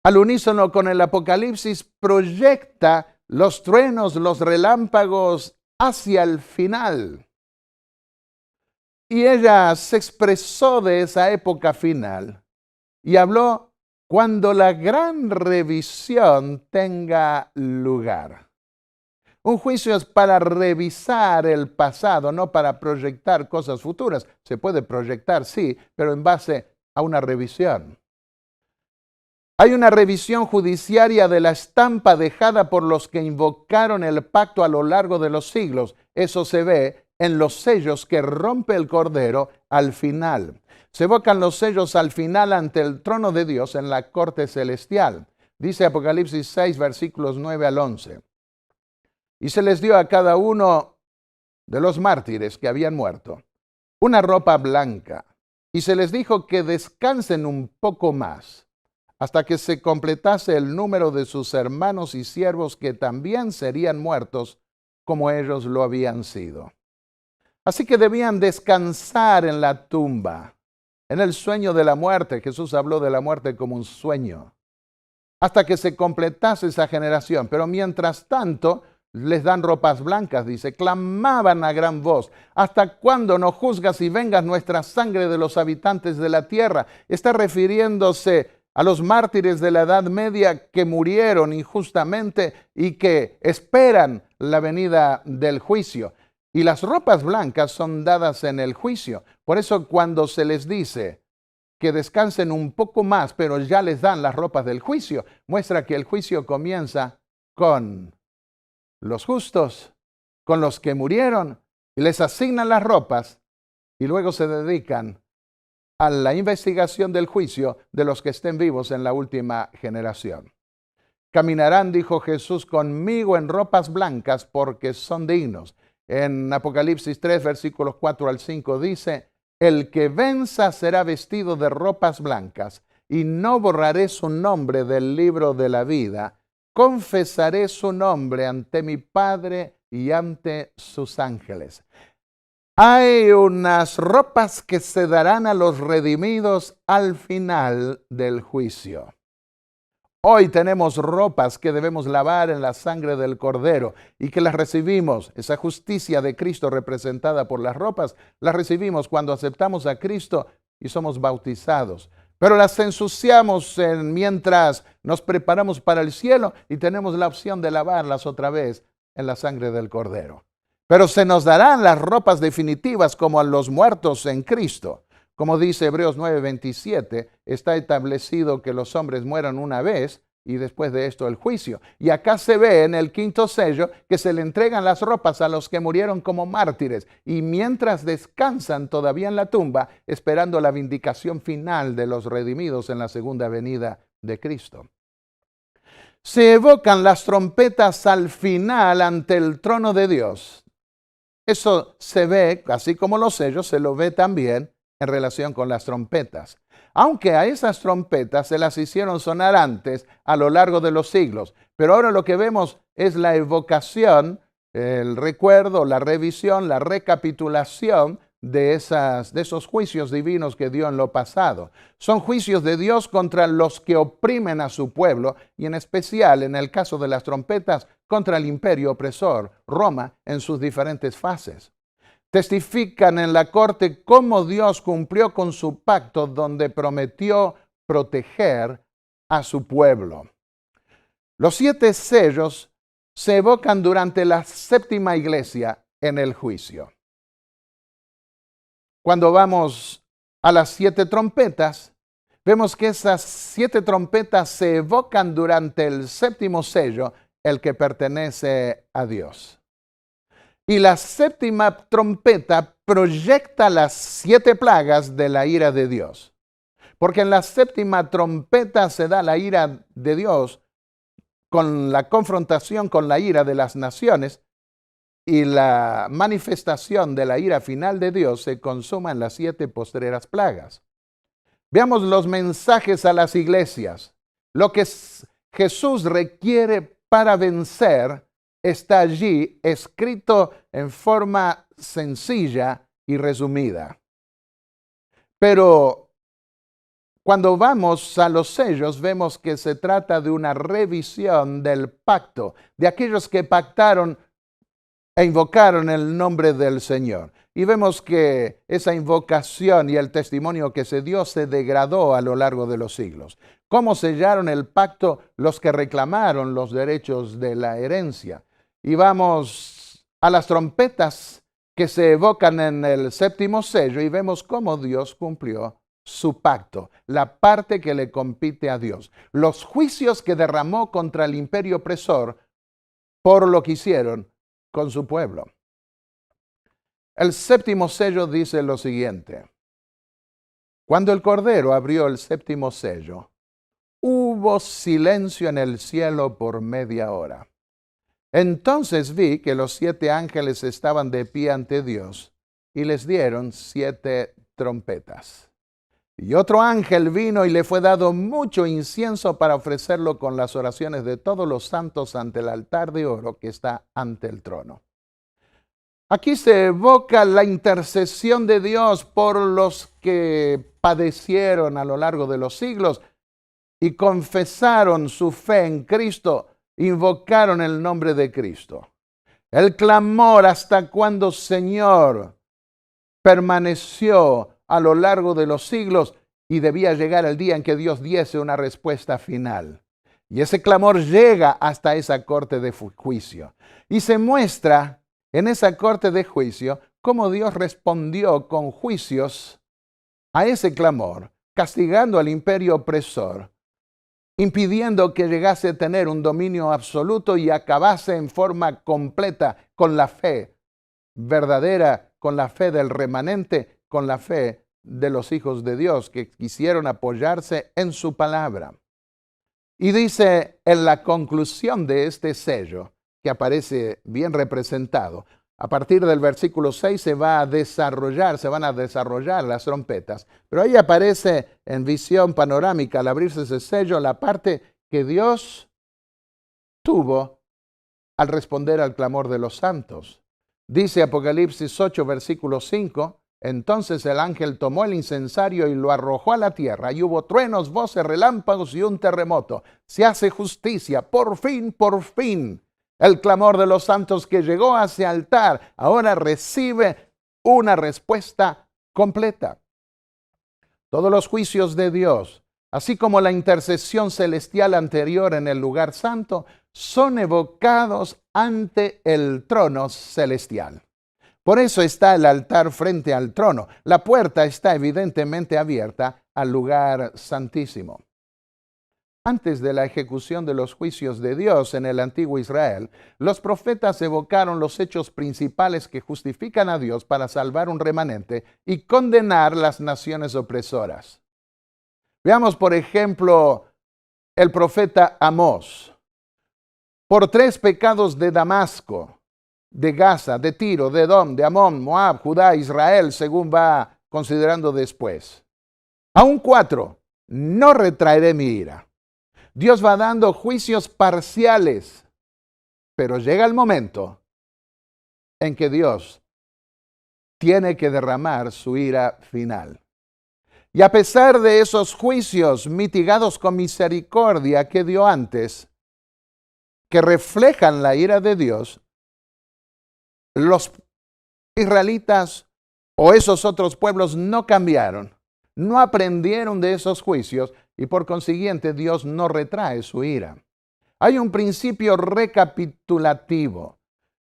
al unísono con el Apocalipsis, proyecta los truenos, los relámpagos hacia el final. Y ella se expresó de esa época final y habló cuando la gran revisión tenga lugar. Un juicio es para revisar el pasado, no para proyectar cosas futuras. Se puede proyectar, sí, pero en base a una revisión. Hay una revisión judiciaria de la estampa dejada por los que invocaron el pacto a lo largo de los siglos. Eso se ve en los sellos que rompe el Cordero al final. Se evocan los sellos al final ante el trono de Dios en la corte celestial. Dice Apocalipsis 6, versículos 9 al 11. Y se les dio a cada uno de los mártires que habían muerto una ropa blanca, y se les dijo que descansen un poco más, hasta que se completase el número de sus hermanos y siervos que también serían muertos como ellos lo habían sido. Así que debían descansar en la tumba, en el sueño de la muerte. Jesús habló de la muerte como un sueño, hasta que se completase esa generación. Pero mientras tanto, les dan ropas blancas, dice, clamaban a gran voz, ¿hasta cuándo no juzgas y vengas nuestra sangre de los habitantes de la tierra? Está refiriéndose a los mártires de la Edad Media que murieron injustamente y que esperan la venida del juicio. Y las ropas blancas son dadas en el juicio. Por eso cuando se les dice que descansen un poco más, pero ya les dan las ropas del juicio, muestra que el juicio comienza con los justos, con los que murieron, y les asignan las ropas y luego se dedican a la investigación del juicio de los que estén vivos en la última generación. Caminarán, dijo Jesús, conmigo en ropas blancas porque son dignos. En Apocalipsis 3, versículos 4 al 5 dice, el que venza será vestido de ropas blancas y no borraré su nombre del libro de la vida. Confesaré su nombre ante mi Padre y ante sus ángeles. Hay unas ropas que se darán a los redimidos al final del juicio. Hoy tenemos ropas que debemos lavar en la sangre del Cordero y que las recibimos, esa justicia de Cristo representada por las ropas, las recibimos cuando aceptamos a Cristo y somos bautizados. Pero las ensuciamos mientras nos preparamos para el cielo y tenemos la opción de lavarlas otra vez en la sangre del Cordero. Pero se nos darán las ropas definitivas como a los muertos en Cristo. Como dice Hebreos 9:27, está establecido que los hombres mueran una vez y después de esto el juicio. Y acá se ve en el quinto sello que se le entregan las ropas a los que murieron como mártires y mientras descansan todavía en la tumba, esperando la vindicación final de los redimidos en la segunda venida de Cristo. Se evocan las trompetas al final ante el trono de Dios. Eso se ve, así como los sellos, se lo ve también en relación con las trompetas. Aunque a esas trompetas se las hicieron sonar antes a lo largo de los siglos. Pero ahora lo que vemos es la evocación, el recuerdo, la revisión, la recapitulación de esos juicios divinos que dio en lo pasado. Son juicios de Dios contra los que oprimen a su pueblo y en especial, en el caso de las trompetas, contra el imperio opresor, Roma, en sus diferentes fases. Testifican en la corte cómo Dios cumplió con su pacto donde prometió proteger a su pueblo. Los 7 sellos se evocan durante la séptima iglesia en el juicio. Cuando vamos a las 7 trompetas, vemos que esas 7 trompetas se evocan durante el séptimo sello, el que pertenece a Dios. Y la séptima trompeta proyecta las 7 plagas de la ira de Dios. Porque en la séptima trompeta se da la ira de Dios con la confrontación con la ira de las naciones y la manifestación de la ira final de Dios se consuma en las 7 postreras plagas. Veamos los mensajes a las iglesias. Lo que Jesús requiere para vencer está allí escrito en forma sencilla y resumida. Pero cuando vamos a los sellos vemos que se trata de una revisión del pacto, de aquellos que pactaron e invocaron el nombre del Señor. Y vemos que esa invocación y el testimonio que se dio se degradó a lo largo de los siglos. ¿Cómo sellaron el pacto los que reclamaron los derechos de la herencia? Y vamos a las trompetas que se evocan en el séptimo sello y vemos cómo Dios cumplió su pacto, la parte que le compite a Dios. Los juicios que derramó contra el imperio opresor por lo que hicieron con su pueblo. El séptimo sello dice lo siguiente. Cuando el Cordero abrió el séptimo sello, hubo silencio en el cielo por media hora. Entonces vi que los 7 ángeles estaban de pie ante Dios y les dieron 7 trompetas. Y otro ángel vino y le fue dado mucho incienso para ofrecerlo con las oraciones de todos los santos ante el altar de oro que está ante el trono. Aquí se evoca la intercesión de Dios por los que padecieron a lo largo de los siglos y confesaron su fe en Cristo, invocaron el nombre de Cristo. El clamor hasta cuando Señor permaneció a lo largo de los siglos y debía llegar el día en que Dios diese una respuesta final. Y ese clamor llega hasta esa corte de juicio. Y se muestra en esa corte de juicio cómo Dios respondió con juicios a ese clamor, castigando al imperio opresor, impidiendo que llegase a tener un dominio absoluto y acabase en forma completa con la fe verdadera, con la fe del remanente, con la fe de los hijos de Dios que quisieron apoyarse en su palabra. Y dice en la conclusión de este sello, que aparece bien representado, a partir del versículo 6 se van a desarrollar las trompetas, pero ahí aparece en visión panorámica al abrirse ese sello la parte que Dios tuvo al responder al clamor de los santos. Dice Apocalipsis 8, versículo 5, Entonces el ángel tomó el incensario y lo arrojó a la tierra, y hubo truenos, voces, relámpagos y un terremoto. Se hace justicia, por fin, por fin. El clamor de los santos que llegó a ese altar ahora recibe una respuesta completa. Todos los juicios de Dios, así como la intercesión celestial anterior en el lugar santo, son evocados ante el trono celestial. Por eso está el altar frente al trono. La puerta está evidentemente abierta al lugar santísimo. Antes de la ejecución de los juicios de Dios en el antiguo Israel, los profetas evocaron los hechos principales que justifican a Dios para salvar un remanente y condenar las naciones opresoras. Veamos, por ejemplo, el profeta Amós. Por 3 pecados de Damasco, de Gaza, de Tiro, de Edom, de Amón, Moab, Judá, Israel, según va considerando después. Aún 4, no retraeré mi ira. Dios va dando juicios parciales, pero llega el momento en que Dios tiene que derramar su ira final. Y a pesar de esos juicios mitigados con misericordia que dio antes, que reflejan la ira de Dios, los israelitas o esos otros pueblos no cambiaron, no aprendieron de esos juicios y por consiguiente Dios no retrae su ira. Hay un principio recapitulativo.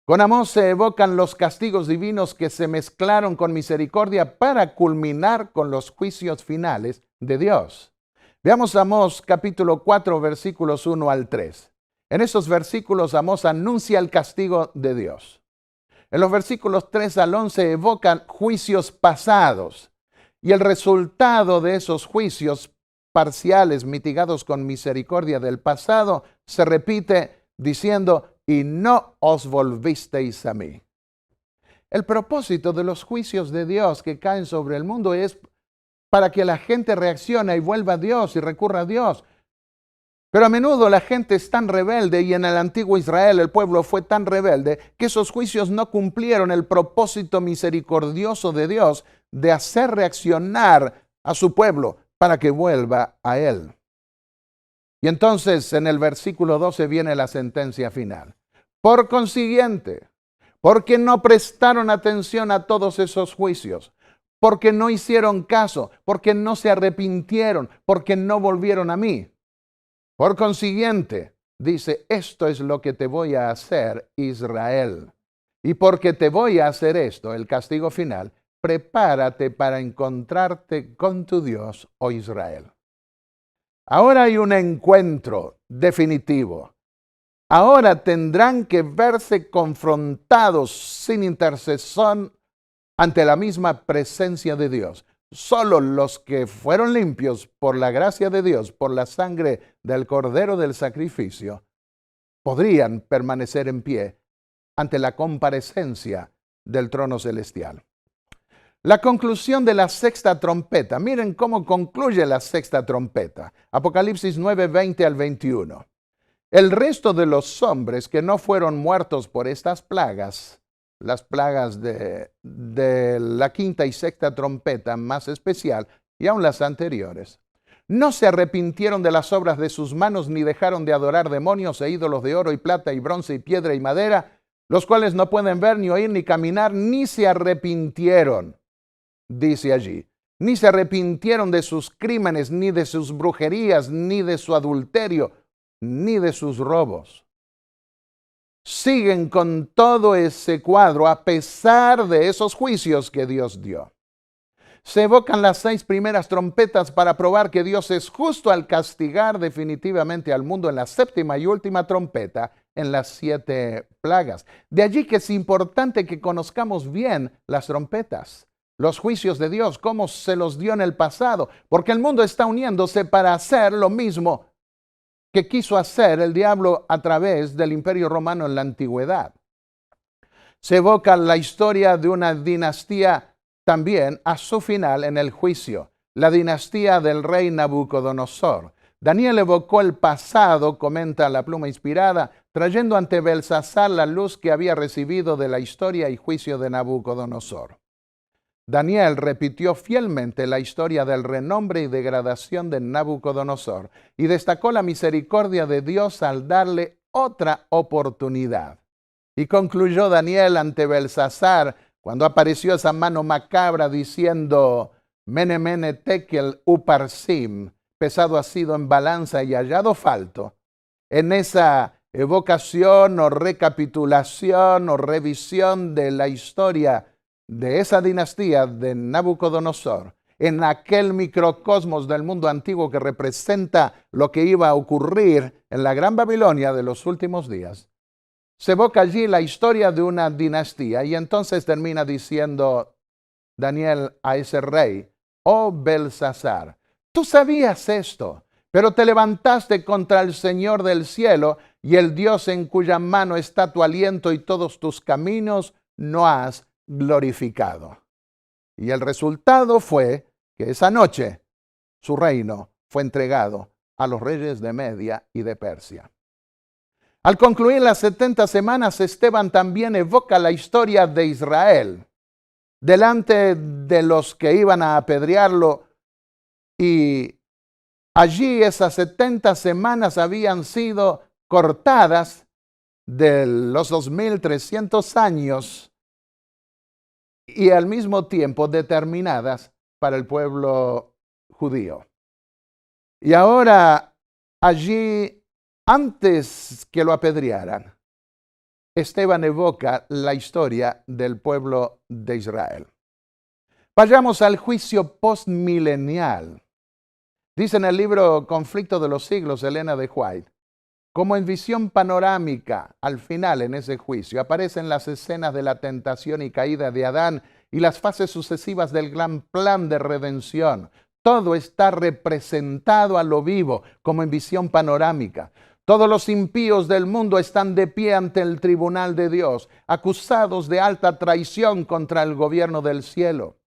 Con Amós se evocan los castigos divinos que se mezclaron con misericordia para culminar con los juicios finales de Dios. Veamos Amós capítulo 4 versículos 1 al 3. En esos versículos Amós anuncia el castigo de Dios. En los versículos 3 al 11 evocan juicios pasados y el resultado de esos juicios parciales mitigados con misericordia del pasado se repite diciendo, y no os volvisteis a mí. El propósito de los juicios de Dios que caen sobre el mundo es para que la gente reaccione y vuelva a Dios y recurra a Dios. Pero a menudo la gente es tan rebelde y en el antiguo Israel el pueblo fue tan rebelde que esos juicios no cumplieron el propósito misericordioso de Dios de hacer reaccionar a su pueblo para que vuelva a Él. Y entonces en el versículo 12 viene la sentencia final. Por consiguiente, porque no prestaron atención a todos esos juicios, porque no hicieron caso, porque no se arrepintieron, porque no volvieron a mí. Por consiguiente, dice, esto es lo que te voy a hacer, Israel. Y porque te voy a hacer esto, el castigo final, prepárate para encontrarte con tu Dios, oh Israel. Ahora hay un encuentro definitivo. Ahora tendrán que verse confrontados sin intercesión ante la misma presencia de Dios. Solo los que fueron limpios por la gracia de Dios, por la sangre del Cordero del sacrificio, podrían permanecer en pie ante la comparecencia del trono celestial. La conclusión de la sexta trompeta. Miren cómo concluye la sexta trompeta. Apocalipsis 9, 20 al 21. El resto de los hombres que no fueron muertos por estas plagas, las plagas de la quinta y sexta trompeta más especial, y aun las anteriores, no se arrepintieron de las obras de sus manos, ni dejaron de adorar demonios e ídolos de oro y plata y bronce y piedra y madera, los cuales no pueden ver, ni oír, ni caminar, ni se arrepintieron. Dice allí, ni se arrepintieron de sus crímenes, ni de sus brujerías, ni de su adulterio, ni de sus robos. Siguen con todo ese cuadro a pesar de esos juicios que Dios dio. Se evocan las 6 primeras trompetas para probar que Dios es justo al castigar definitivamente al mundo en la séptima y última trompeta, en las 7 plagas. De allí que es importante que conozcamos bien las trompetas, los juicios de Dios, cómo se los dio en el pasado, porque el mundo está uniéndose para hacer lo mismo que quiso hacer el diablo a través del Imperio Romano en la antigüedad. Se evoca la historia de una dinastía también a su final en el juicio, la dinastía del rey Nabucodonosor. Daniel evocó el pasado, comenta la pluma inspirada, trayendo ante Belsasar la luz que había recibido de la historia y juicio de Nabucodonosor. Daniel repitió fielmente la historia del renombre y degradación de Nabucodonosor y destacó la misericordia de Dios al darle otra oportunidad. Y concluyó Daniel ante Belsasar cuando apareció esa mano macabra diciendo: Mene, mene, tekel, uparsim, pesado ha sido en balanza y hallado falto. En esa evocación o recapitulación o revisión de la historia de esa dinastía de Nabucodonosor, en aquel microcosmos del mundo antiguo que representa lo que iba a ocurrir en la Gran Babilonia de los últimos días, se evoca allí la historia de una dinastía y entonces termina diciendo Daniel a ese rey: oh Belsasar, tú sabías esto, pero te levantaste contra el Señor del cielo y el Dios en cuya mano está tu aliento y todos tus caminos no has glorificado. Y el resultado fue que esa noche su reino fue entregado a los reyes de Media y de Persia. Al concluir las 70 semanas, Esteban también evoca la historia de Israel. Delante de los que iban a apedrearlo, y allí esas 70 semanas habían sido cortadas de los 2300 años y al mismo tiempo determinadas para el pueblo judío. Y ahora allí, antes que lo apedrearan, Esteban evoca la historia del pueblo de Israel. Vayamos al juicio postmilenial. Dice en el libro Conflicto de los Siglos, Elena de White: como en visión panorámica, al final en ese juicio, aparecen las escenas de la tentación y caída de Adán y las fases sucesivas del gran plan de redención. Todo está representado a lo vivo, como en visión panorámica. Todos los impíos del mundo están de pie ante el tribunal de Dios, acusados de alta traición contra el gobierno del cielo.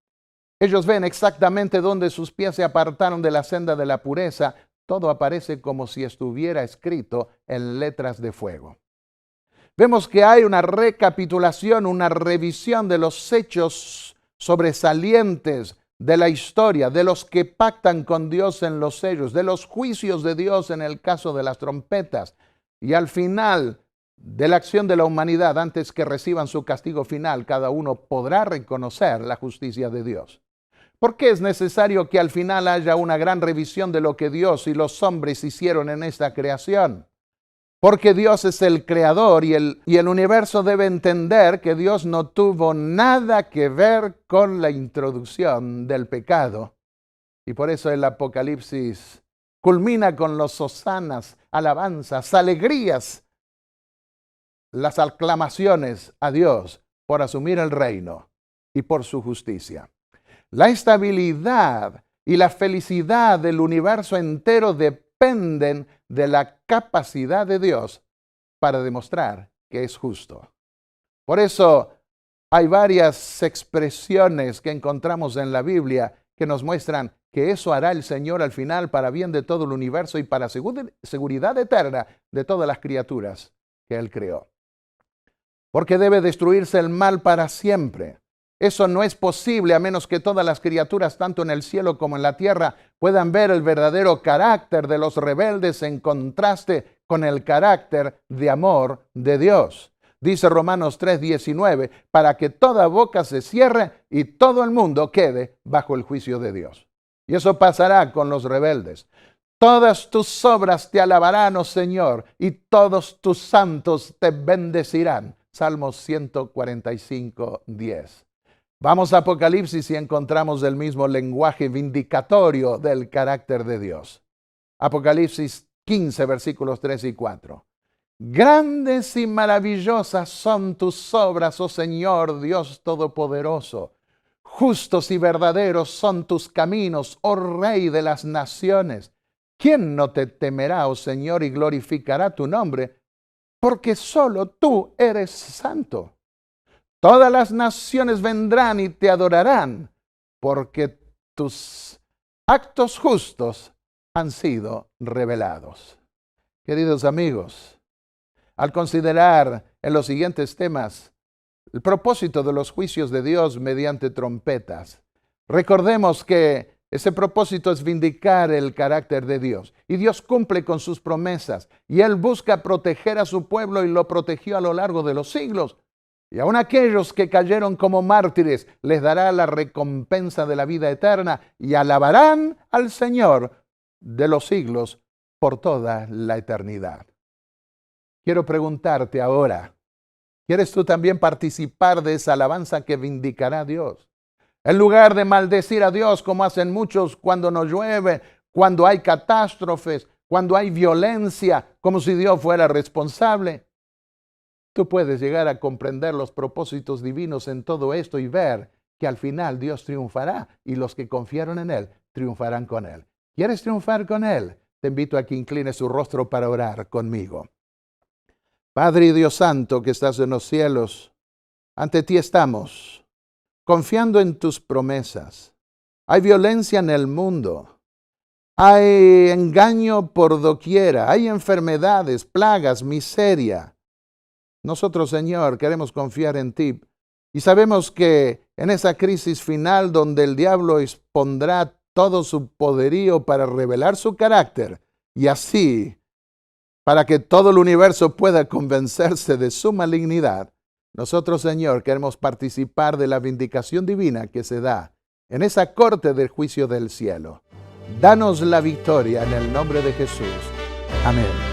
Ellos ven exactamente dónde sus pies se apartaron de la senda de la pureza. Todo aparece como si estuviera escrito en letras de fuego. Vemos que hay una recapitulación, una revisión de los hechos sobresalientes de la historia, de los que pactan con Dios en los sellos, de los juicios de Dios en el caso de las trompetas, y al final de la acción de la humanidad, antes que reciban su castigo final, cada uno podrá reconocer la justicia de Dios. ¿Por qué es necesario que al final haya una gran revisión de lo que Dios y los hombres hicieron en esta creación? Porque Dios es el creador y el universo debe entender que Dios no tuvo nada que ver con la introducción del pecado. Y por eso el Apocalipsis culmina con los hosanas, alabanzas, alegrías, las aclamaciones a Dios por asumir el reino y por su justicia. La estabilidad y la felicidad del universo entero dependen de la capacidad de Dios para demostrar que es justo. Por eso hay varias expresiones que encontramos en la Biblia que nos muestran que eso hará el Señor al final para bien de todo el universo y para seguridad eterna de todas las criaturas que Él creó. Porque debe destruirse el mal para siempre. Eso no es posible a menos que todas las criaturas, tanto en el cielo como en la tierra, puedan ver el verdadero carácter de los rebeldes en contraste con el carácter de amor de Dios. Dice Romanos 3:19, para que toda boca se cierre y todo el mundo quede bajo el juicio de Dios. Y eso pasará con los rebeldes. Todas tus obras te alabarán, oh Señor, y todos tus santos te bendecirán. Salmos 145:10. Vamos a Apocalipsis y encontramos el mismo lenguaje vindicatorio del carácter de Dios. Apocalipsis 15, versículos 3 y 4. Grandes y maravillosas son tus obras, oh Señor, Dios Todopoderoso. Justos y verdaderos son tus caminos, oh Rey de las naciones. ¿Quién no te temerá, oh Señor, y glorificará tu nombre? Porque solo tú eres santo. Todas las naciones vendrán y te adorarán, porque tus actos justos han sido revelados. Queridos amigos, al considerar en los siguientes temas el propósito de los juicios de Dios mediante trompetas. Recordemos que ese propósito es vindicar el carácter de Dios. Y Dios cumple con sus promesas. Y Él busca proteger a su pueblo y lo protegió a lo largo de los siglos. Y aun aquellos que cayeron como mártires les dará la recompensa de la vida eterna y alabarán al Señor de los siglos por toda la eternidad. Quiero preguntarte ahora, ¿quieres tú también participar de esa alabanza que vindicará a Dios? En lugar de maldecir a Dios como hacen muchos cuando no llueve, cuando hay catástrofes, cuando hay violencia, como si Dios fuera responsable. Tú puedes llegar a comprender los propósitos divinos en todo esto y ver que al final Dios triunfará y los que confiaron en Él triunfarán con Él. ¿Quieres triunfar con Él? Te invito a que inclines su rostro para orar conmigo. Padre y Dios Santo que estás en los cielos, ante ti estamos, confiando en tus promesas. Hay violencia en el mundo, hay engaño por doquiera, hay enfermedades, plagas, miseria. Nosotros, Señor, queremos confiar en ti y sabemos que en esa crisis final donde el diablo expondrá todo su poderío para revelar su carácter y así, para que todo el universo pueda convencerse de su malignidad, nosotros, Señor, queremos participar de la vindicación divina que se da en esa corte del juicio del cielo. Danos la victoria en el nombre de Jesús. Amén.